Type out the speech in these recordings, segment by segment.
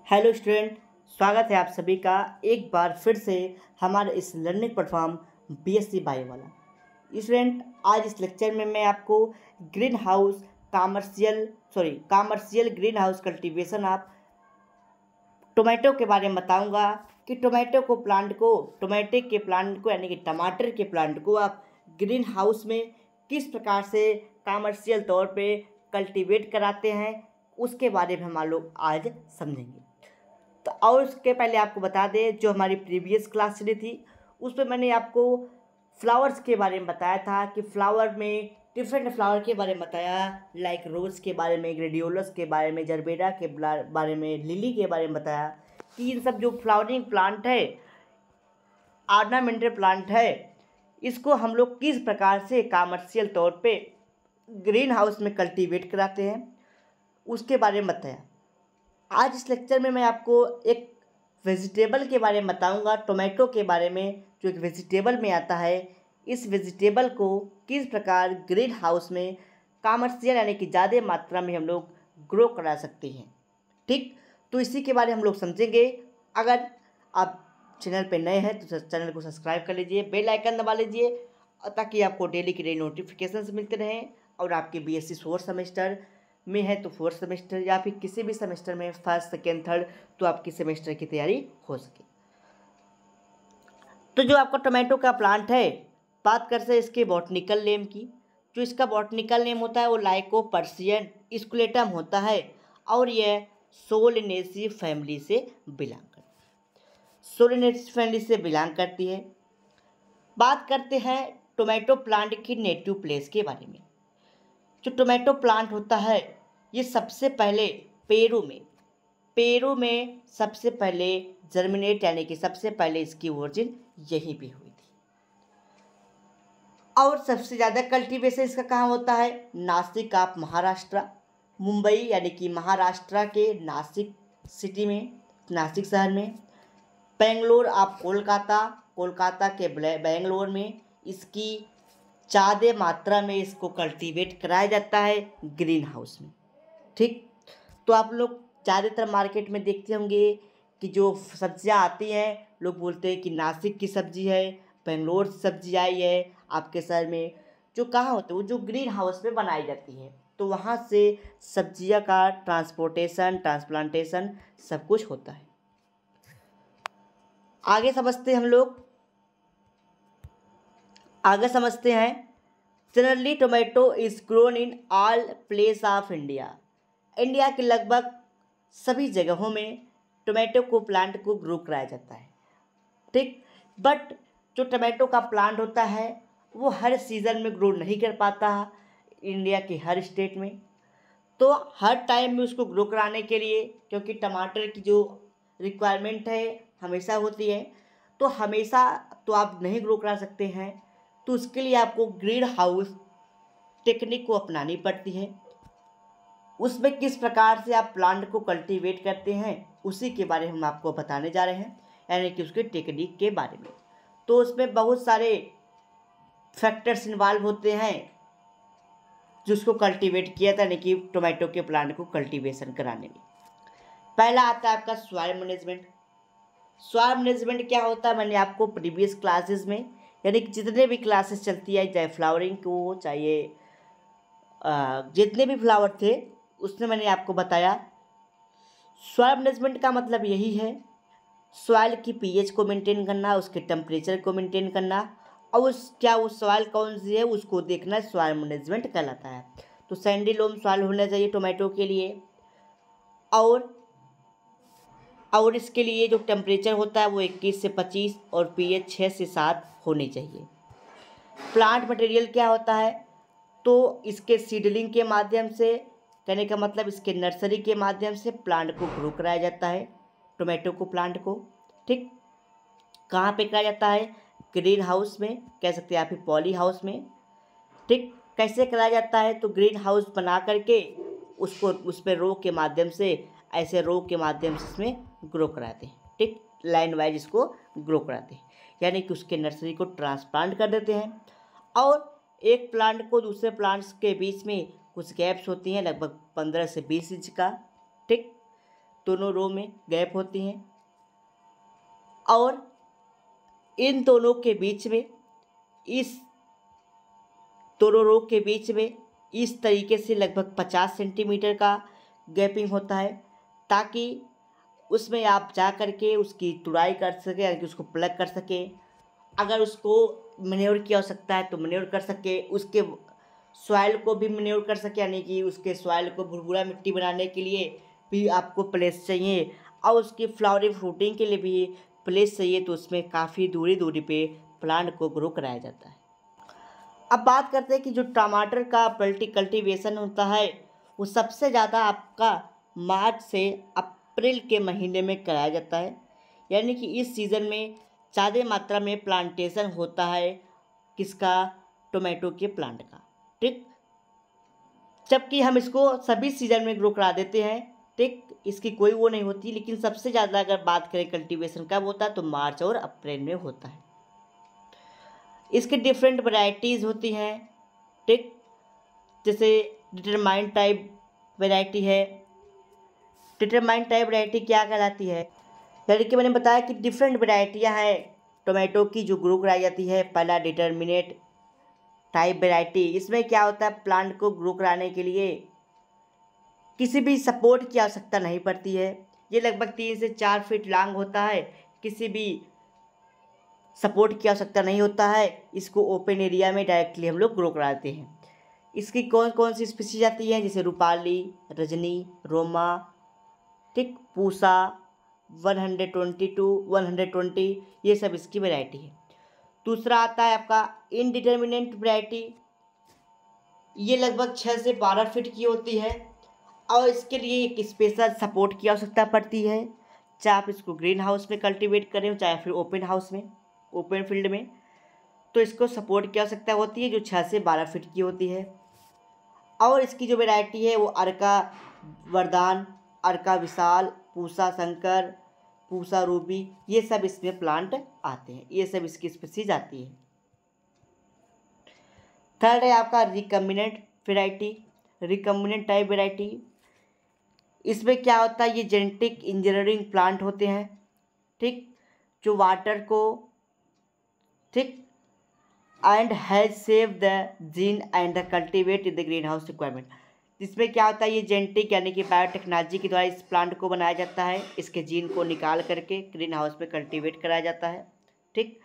Hello student, स्वागत है आप सभी का एक बार फिर से हमारे इस लर्निंग प्लेटफॉर्म बीएससी बायो वाला। स्टूडेंट, आज इस लेक्चर में मैं आपको green house commercial green house cultivation of tomato के बारे में बताऊंगा कि टोमेटो के प्लांट को यानी कि टमाटर के प्लांट को आप ग्रीन हाउस में किस प्रकार से कॉमर्शियल तौर पे कल्टीवेट कराते हैं, उसके बारे में हम लोग आज समझेंगे। तो और उसके पहले आपको बता दें, जो हमारी प्रीवियस क्लास चली थी उसमें मैंने आपको फ्लावर्स के बारे में बताया था कि फ्लावर में डिफरेंट फ्लावर के बारे में बताया, लाइक रोज़ के बारे में, ग्रेडियोलस के बारे में, जरबेरा के बारे में, लिली के बारे में बताया कि इन सब जो फ्लावरिंग प्लांट है, ऑर्नामेंटल प्लांट है, इसको हम लोग किस प्रकार से कॉमर्शियल तौर पे ग्रीन हाउस में कल्टीवेट कराते हैं, उसके बारे में बताया। आज इस लेक्चर में मैं आपको एक वेजिटेबल के बारे में बताऊंगा, टोमेटो के बारे में, जो एक वेजिटेबल में आता है। इस वेजिटेबल को किस प्रकार ग्रीन हाउस में कॉमर्शियल यानी कि ज़्यादा मात्रा में हम लोग ग्रो करा सकते हैं। ठीक, तो इसी के बारे में हम लोग समझेंगे। अगर आप चैनल पे नए हैं तो चैनल को सब्सक्राइब कर लीजिए, बेल आइकन दबा लीजिए, ताकि आपको डेली की डेली नोटिफिकेशंस मिलते रहें। और आपके बीएससी 4 सेमेस्टर में है तो 4th सेमेस्टर या फिर किसी भी सेमेस्टर में 1st, 2nd, 3rd, तो आपकी सेमेस्टर की तैयारी हो सके। तो जो आपका टोमेटो का प्लांट है, बात करते हैं इसके बॉटनिकल नेम की। जो इसका बॉटनिकल नेम होता है वो लाइकोपर्सियन स्कुलेटम होता है और यह सोलेनेसी फैमिली से बिलोंग करती है। बात करते हैं टोमेटो प्लांट की नेटिव प्लेस के बारे में। जो टोमेटो प्लांट होता है ये सबसे पहले पेरू में सबसे पहले जर्मिनेट यानी कि सबसे पहले इसकी ओरिजिन यहीं पे हुई थी। और सबसे ज़्यादा कल्टीवेशन इसका कहाँ होता है? नासिक ऑफ महाराष्ट्र, मुंबई यानी कि महाराष्ट्र के नासिक सिटी में, नासिक शहर में, बेंगलोर ऑफ कोलकाता के बेंगलोर में इसकी ज़्यादा मात्रा में इसको कल्टीवेट कराया जाता है ग्रीन हाउस में। ठीक, तो आप लोग ज़्यादातर मार्केट में देखते होंगे कि जो सब्जियां आती हैं, लोग बोलते हैं कि नासिक की सब्जी है, बेंगलोर से सब्जी आई है आपके शहर में। जो कहाँ होते हैं, वो जो ग्रीन हाउस में बनाई जाती है, तो वहाँ से सब्जियां का ट्रांसप्लांटेशन सब कुछ होता है। आगे समझते हैं। Generally tomato is grown in all place of India के लगभग सभी जगहों में टोमेटो को प्लांट को ग्रो कराया जाता है। ठीक, बट जो टोमेटो का प्लांट होता है वो हर सीज़न में ग्रो नहीं कर पाता इंडिया के हर स्टेट में। तो हर टाइम में उसको ग्रो कराने के लिए, क्योंकि टमाटर की जो रिक्वायरमेंट है हमेशा होती है, तो हमेशा तो आप नहीं ग्रो करा सकते हैं। तो उसके लिए आपको ग्रीन हाउस टेक्निक को अपनानी पड़ती है। उसमें किस प्रकार से आप प्लांट को कल्टीवेट करते हैं उसी के बारे में हम आपको बताने जा रहे हैं, यानी कि उसके टेक्निक के बारे में। तो उसमें बहुत सारे फैक्टर्स इन्वॉल्व होते हैं जिसको कल्टीवेट किया था, यानी कि टोमेटो के प्लांट को कल्टीवेशन कराने में। पहला आता है आपका सॉइल मैनेजमेंट। सॉइल मैनेजमेंट क्या होता है, मैंने आपको प्रीवियस क्लासेस में, यानी कि जितने भी क्लासेस चलती है, चाहे फ्लावरिंग को, चाहे जितने भी फ्लावर थे, उसने मैंने आपको बताया। सॉइल मैनेजमेंट का मतलब यही है, सॉइल की पीएच को मेंटेन करना, उसके टेम्परेचर को मेंटेन करना, और उस सॉइल कौन सी है उसको देखना, सॉइल मैनेजमेंट कहलाता है। तो सैंडी लोम सॉइल होना चाहिए टोमेटो के लिए, और इसके लिए जो टेम्परेचर होता है वो 21 से 25 और पीएच 6 से 7 होनी चाहिए। प्लांट मटेरियल क्या होता है, तो इसके सीडलिंग के माध्यम से, कहने का मतलब इसके नर्सरी के माध्यम से प्लांट को ग्रो कराया जाता है, टोमेटो को प्लांट को। ठीक, कहाँ पे कराया जाता है? ग्रीन हाउस में, कह सकते हैं आप ही पॉली हाउस में। ठीक, कैसे कराया जाता है? तो ग्रीन हाउस बना करके उसको उस पर रो के माध्यम से, ऐसे रो के माध्यम से इसमें ग्रो कराते हैं। ठीक, लाइन वाइज इसको ग्रो कराते हैं, यानी कि उसके नर्सरी को ट्रांसप्लांट कर देते हैं। और एक प्लांट को दूसरे प्लांट्स के बीच में कुछ गैप्स होती हैं, लगभग 15 से 20 इंच का। ठीक, दोनों रो में गैप होती हैं और इन दोनों के बीच में, इस दोनों रो के बीच में इस तरीके से लगभग 50 सेंटीमीटर का गैपिंग होता है, ताकि उसमें आप जा कर के उसकी तुड़ाई कर सकें, यानी कि उसको प्लग कर सकें। अगर उसको मैन्योर की आवश्यकता है तो मैन्योर कर सके, उसके सॉइल को भी मैन्योर कर सके, यानी कि उसके सॉइल को भुरभुरा मिट्टी बनाने के लिए भी आपको प्लेस चाहिए और उसकी फ्लावरिंग फ्रूटिंग के लिए भी प्लेस चाहिए। तो उसमें काफ़ी दूरी दूरी पे प्लांट को ग्रो कराया जाता है। अब बात करते हैं कि जो टमाटर का कल्टीवेशन होता है वो सबसे ज़्यादा आपका मार्च से अप्रैल के महीने में कराया जाता है, यानी कि इस सीज़न में ज़्यादा मात्रा में प्लांटेशन होता है किसका, टोमेटो के प्लांट का। ठीक, जबकि हम इसको सभी सीज़न में ग्रो करा देते हैं। ठीक, इसकी कोई वो नहीं होती, लेकिन सबसे ज़्यादा अगर बात करें कल्टीवेशन कब होता है तो मार्च और अप्रैल में होता है। इसकी डिफरेंट वैरायटीज़ होती हैं। ठीक, जैसे डिटरमाइन टाइप वैरायटी है। डिटरमाइन टाइप वैरायटी क्या कहलाती है, यानी कि मैंने बताया कि डिफरेंट वैरायटियां हैं टोमेटो की जो ग्रो कराई जाती है। पहला डिटरमिनेट टाइप वैरायटी, इसमें क्या होता है, प्लांट को ग्रो कराने के लिए किसी भी सपोर्ट की आवश्यकता नहीं पड़ती है। ये लगभग 3 से 4 फीट लॉन्ग होता है, किसी भी सपोर्ट की आवश्यकता नहीं होता है। इसको ओपन एरिया में डायरेक्टली हम लोग ग्रो कराते हैं। इसकी कौन कौन सी स्पीशीज आती हैं, जैसे रूपाली, रजनी, रोमा, ठीक, पूसा 122 120, ये सब इसकी वैरायटी है। दूसरा आता है आपका इनडिटर्मिनेट वैरायटी, ये लगभग 6 से 12 फीट की होती है और इसके लिए एक स्पेशल सपोर्ट की आवश्यकता पड़ती है। चाहे आप इसको ग्रीन हाउस में कल्टीवेट करें चाहे फिर ओपन हाउस में, ओपन फील्ड में, तो इसको सपोर्ट की आवश्यकता होती है जो 6 से 12 फीट की होती है। और इसकी जो वैरायटी है वो अर्का वरदान, अर्का विशाल, पूसा शंकर, पूसा रूबी, ये सब इसमें प्लांट आते हैं, ये सब इसकी स्पीशीज आती है। थर्ड है आपका recombinant variety, recombinant type variety. इसमें क्या होता है, ये जेनेटिक इंजीनियरिंग प्लांट होते हैं। ठीक, जो वाटर को, ठीक, and has save the gene and the cultivate in the green house requirement. जिसमें क्या होता है, ये जेनेटिक यानी कि बायोटेक्नोलॉजी के द्वारा इस प्लांट को बनाया जाता है, इसके जीन को निकाल करके ग्रीन हाउस में कल्टीवेट कराया जाता है। ठीक,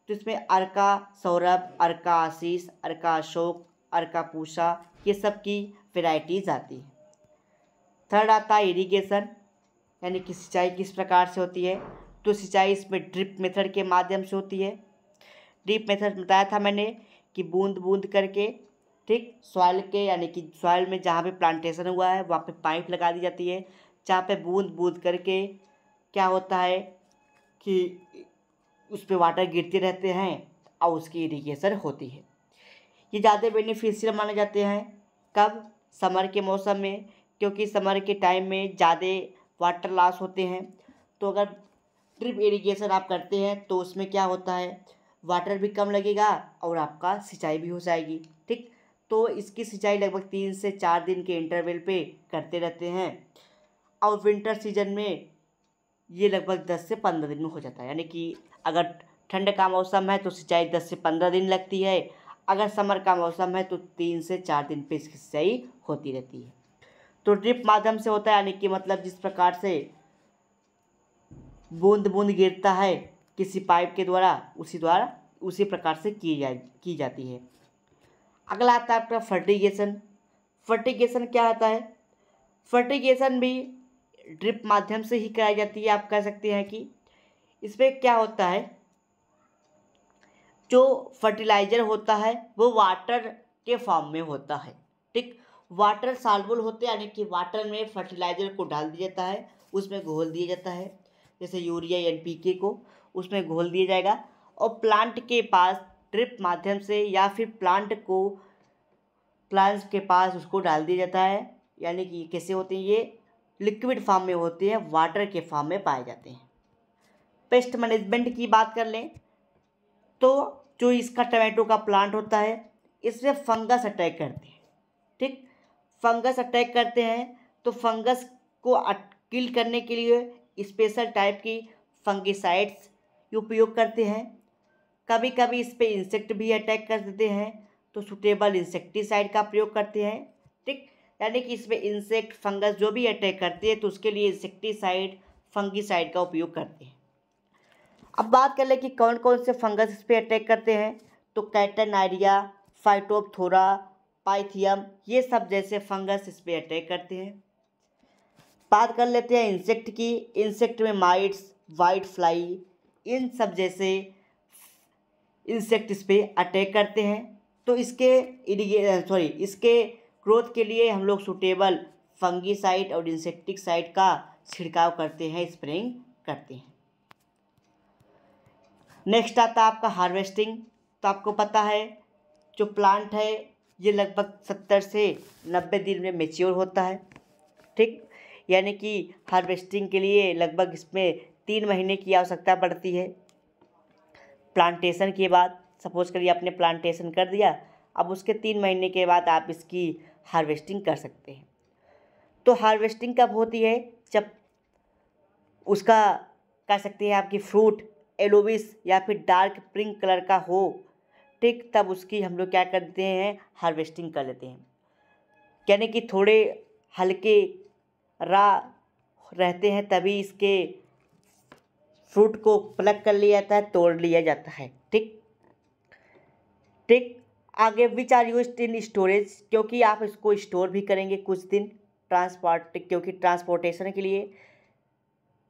तो इसमें अर्का सौरभ, अर्का आशीष, अर्का अशोक, अर्का पूषा, ये सब की वेराइटीज़ आती है। थर्ड आता है इरिगेशन, यानी कि सिंचाई किस प्रकार से होती है, तो सिंचाई इसमें ड्रिप मेथड के माध्यम से होती है। ड्रिप मेथड बताया था मैंने कि बूंद बूंद करके, ठीक, सॉइल के, यानी कि सॉइल में जहाँ पे प्लांटेशन हुआ है वहाँ पे पाइप लगा दी जाती है, जहाँ पे बूंद बूंद करके क्या होता है कि उस पर वाटर गिरते रहते हैं और उसकी इरिगेशन होती है। ये ज़्यादा बेनिफिशियल माने जाते हैं कब, समर के मौसम में, क्योंकि समर के टाइम में ज़्यादा वाटर लॉस होते हैं। तो अगर ड्रिप इरिगेशन आप करते हैं तो उसमें क्या होता है, वाटर भी कम लगेगा और आपका सिंचाई भी हो जाएगी। ठीक, तो इसकी सिंचाई लगभग 3 से 4 दिन के इंटरवल पे करते रहते हैं और विंटर सीजन में ये लगभग 10 से 15 दिन में हो जाता है। यानी कि अगर ठंड का मौसम है तो सिंचाई 10 से 15 दिन लगती है, अगर समर का मौसम है तो 3 से 4 दिन पे इसकी सिंचाई होती रहती है। तो ड्रिप माध्यम से होता है, यानी कि मतलब जिस प्रकार से बूंद बूंद गिरता है किसी पाइप के द्वारा, उसी प्रकार से की जाती है। अगला आता है आपका फर्टिगेशन। फर्टिगेशन क्या आता है, फर्टिगेशन भी ड्रिप माध्यम से ही कराई जाती है। आप कह सकते हैं कि इसमें क्या होता है, जो फर्टिलाइज़र होता है वो वाटर के फॉर्म में होता है। ठीक, वाटर सॉल्युबल होते हैं, यानी कि वाटर में फर्टिलाइज़र को डाल दिया जाता है, उसमें घोल दिया जाता है, जैसे यूरिया NPK को उसमें घोल दिया जाएगा और प्लांट के पास ड्रिप माध्यम से या फिर प्लांट्स के पास उसको डाल दिया जाता है। यानी कि कैसे होते हैं, ये लिक्विड फॉर्म में होते हैं, वाटर के फॉर्म में पाए जाते हैं। पेस्ट मैनेजमेंट की बात कर लें तो जो इसका टमाटो का प्लांट होता है इसमें फंगस अटैक करते हैं। ठीक, फंगस अटैक करते हैं तो फंगस को किल करने के लिए स्पेशल टाइप की फंगिसाइड्स उपयोग करते हैं। कभी कभी इस पे इंसेक्ट भी अटैक कर देते हैं तो सुटेबल इंसेक्टिसाइड का प्रयोग करते हैं। ठीक, यानी कि इसमें इंसेक्ट फंगस जो भी अटैक करती है तो उसके लिए इंसेक्टिसाइड फंगिसाइड का उपयोग करते हैं। अब बात कर ले कि कौन कौन से फंगस इस पर अटैक करते हैं, तो कैटनाइरिया, फाइटोप्थोरा, पाइथियम, ये सब जैसे फंगस इस पर अटैक करते हैं। बात कर लेते हैं इंसेक्ट की। इंसेक्ट में माइट्स, वाइट फ्लाई, इन सब जैसे इंसेक्ट इस पर अटैक करते हैं। तो इसके ग्रोथ के लिए हम लोग सूटेबल फंगीसाइड और इंसेक्टिसाइड का छिड़काव करते हैं, स्प्रेइंग करते हैं। नेक्स्ट आता है आपका हार्वेस्टिंग। तो आपको पता है जो प्लांट है ये लगभग 70 से 90 दिन में मेच्योर होता है। ठीक, यानी कि हार्वेस्टिंग के लिए लगभग इसमें 3 महीने की आवश्यकता पड़ती है। प्लांटेशन के बाद सपोज करिए आपने प्लांटेशन कर दिया, अब उसके 3 महीने के बाद आप इसकी हार्वेस्टिंग कर सकते हैं। तो हार्वेस्टिंग कब होती है, जब उसका कह सकते हैं आपकी फ्रूट येलोविश या फिर डार्क पिंक कलर का हो। ठीक, तब उसकी हम लोग क्या करते हैं, हार्वेस्टिंग कर लेते हैं। यानी कि थोड़े हल्के रा रहते हैं तभी इसके फ्रूट को प्लग कर लिया जाता है, तोड़ लिया जाता है। ठीक ठीक, आगे which are used in storage, क्योंकि आप इसको स्टोर भी करेंगे कुछ दिन क्योंकि ट्रांसपोर्टेशन के लिए।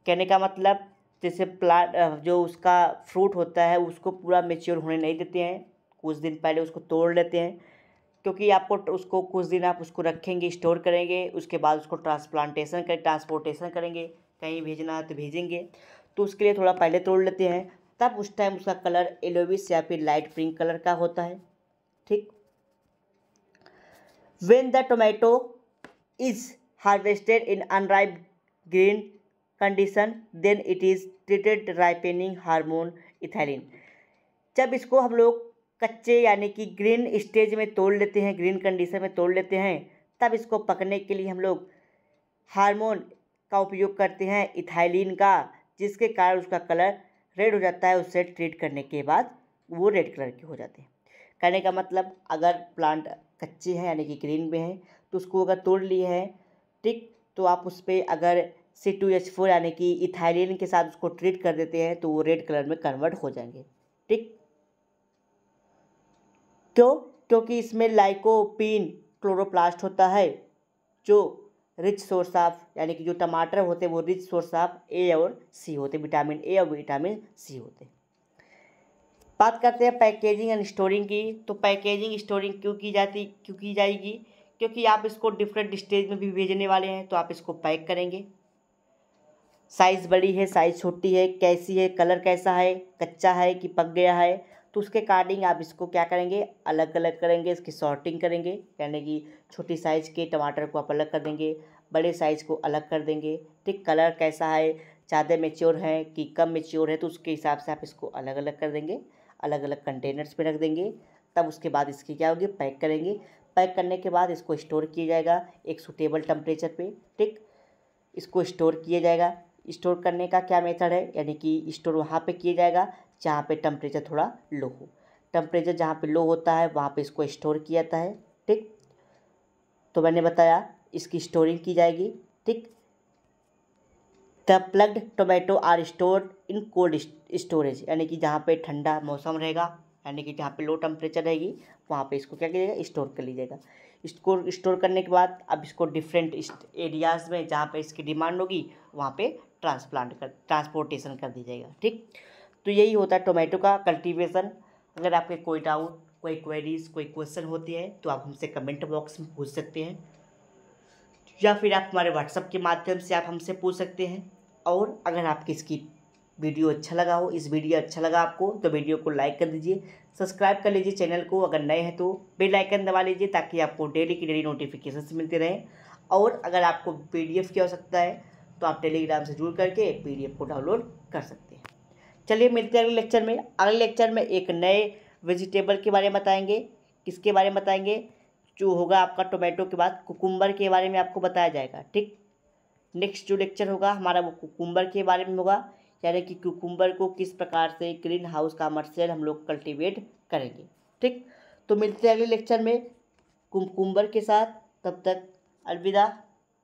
कहने का मतलब जैसे प्लांट जो उसका फ्रूट होता है उसको पूरा मेच्योर होने नहीं देते हैं, कुछ दिन पहले उसको तोड़ लेते हैं, क्योंकि आपको उसको कुछ दिन आप उसको रखेंगे, स्टोर करेंगे, उसके बाद उसको ट्रांसपोर्टेशन करेंगे, कहीं भेजना है तो भेजेंगे, तो उसके लिए थोड़ा पहले तोड़ लेते हैं। तब उस टाइम उसका कलर येलोविश या फिर लाइट पिंक कलर का होता है। ठीक, when the tomato is harvested in unripe green condition then it is treated ripening hormone ethylene. जब इसको हम लोग कच्चे यानी कि ग्रीन स्टेज में तोड़ लेते हैं, ग्रीन कंडीशन में तोड़ लेते हैं, तब इसको पकने के लिए हम लोग हार्मोन का उपयोग करते हैं, इथाइलिन का, जिसके कारण उसका कलर रेड हो जाता है। उससे ट्रीट करने के बाद वो रेड कलर के हो जाते हैं। कहने का मतलब अगर प्लांट कच्चे हैं यानी कि ग्रीन में है तो उसको अगर तोड़ लिए हैं, ठीक, तो आप उस पर अगर C2H4 यानी कि इथाइलिन के साथ उसको ट्रीट कर देते हैं तो वो रेड कलर में कन्वर्ट हो जाएंगे। ठीक, क्योंकि इसमें लाइकोपीन क्लोरोप्लास्ट होता है जो रिच सोर्स ऑफ यानी कि जो टमाटर होते हैं वो रिच सोर्स ऑफ ए और सी होते हैं, विटामिन ए और विटामिन सी होते हैं। बात करते हैं पैकेजिंग एंड स्टोरिंग की। तो पैकेजिंग स्टोरिंग क्यों की जाएगी, क्योंकि आप इसको डिफरेंट स्टेज में भी भेजने वाले हैं, तो आप इसको पैक करेंगे। साइज़ बड़ी है, साइज़ छोटी है, कैसी है, कलर कैसा है, कच्चा है कि पक गया है, तो उसके अकॉर्डिंग आप इसको क्या करेंगे, अलग अलग करेंगे, इसकी सॉर्टिंग करेंगे। यानी कि छोटी साइज़ के टमाटर को आप अलग कर देंगे, बड़े साइज़ को अलग कर देंगे। ठीक, कलर कैसा है, ज़्यादा मेच्योर है कि कम मेच्योर है, तो उसके हिसाब से आप इसको अलग अलग कर देंगे, अलग अलग कंटेनर्स में रख देंगे। तब उसके बाद इसकी क्या होगी, पैक करेंगे। पैक करने के बाद इसको स्टोर किया जाएगा एक सूटेबल टेम्परेचर पे। ठीक, इसको स्टोर किया जाएगा। स्टोर करने का क्या मेथड है, यानी कि स्टोर वहाँ पे किया जाएगा जहाँ पे टेम्परेचर थोड़ा लो हो। टेम्परेचर जहाँ पे लो होता है वहाँ पे इसको स्टोर किया जाता है। ठीक, तो मैंने बताया इसकी स्टोरिंग की जाएगी। ठीक, the plugged tomato are stored in cold storage, यानी कि जहाँ पे ठंडा मौसम रहेगा, यानी कि जहाँ पे लो टेम्परेचर रहेगी वहाँ पे इसको क्या कीजिएगा, स्टोर कर लीजिएगा। इसको स्टोर करने के बाद अब इसको डिफरेंट एरियाज़ में जहाँ पे इसकी डिमांड होगी वहाँ पे ट्रांसपोर्टेशन कर दीजिएगा। ठीक, तो यही होता है टोमेटो का कल्टीवेशन। अगर आपके कोई डाउट, कोई क्वेरीज, कोई क्वेश्चन होती है तो आप हमसे कमेंट बॉक्स में पूछ सकते हैं, या फिर आप हमारे व्हाट्सएप के माध्यम से आप हमसे पूछ सकते हैं। और अगर आपकी इसकी वीडियो अच्छा लगा हो, इस वीडियो अच्छा लगा आपको, तो वीडियो को लाइक कर दीजिए, सब्सक्राइब कर लीजिए चैनल को, अगर नए हैं तो बेल आइकन दबा लीजिए ताकि आपको डेली की डेली नोटिफिकेशंस मिलते रहें। और अगर आपको PDF की आवश्यकता है तो आप टेलीग्राम से जुड़ करके PDF को डाउनलोड कर सकते हैं। चलिए मिलते हैं अगले लेक्चर में। अगले लेक्चर में एक नए वेजिटेबल के बारे में बताएंगे। किसके बारे में बताएंगे, जो होगा आपका टोमेटो के बाद कुकुम्बर के बारे में आपको बताया जाएगा। ठीक, नेक्स्ट जो लेक्चर होगा हमारा वो कुकुम्बर के बारे में होगा, यानी कि कुकुम्बर को किस प्रकार से ग्रीन हाउस कमर्शियल हम लोग कल्टीवेट करेंगे। ठीक, तो मिलते हैं अगले लेक्चर में कुकुम्बर के साथ। तब तक अलविदा।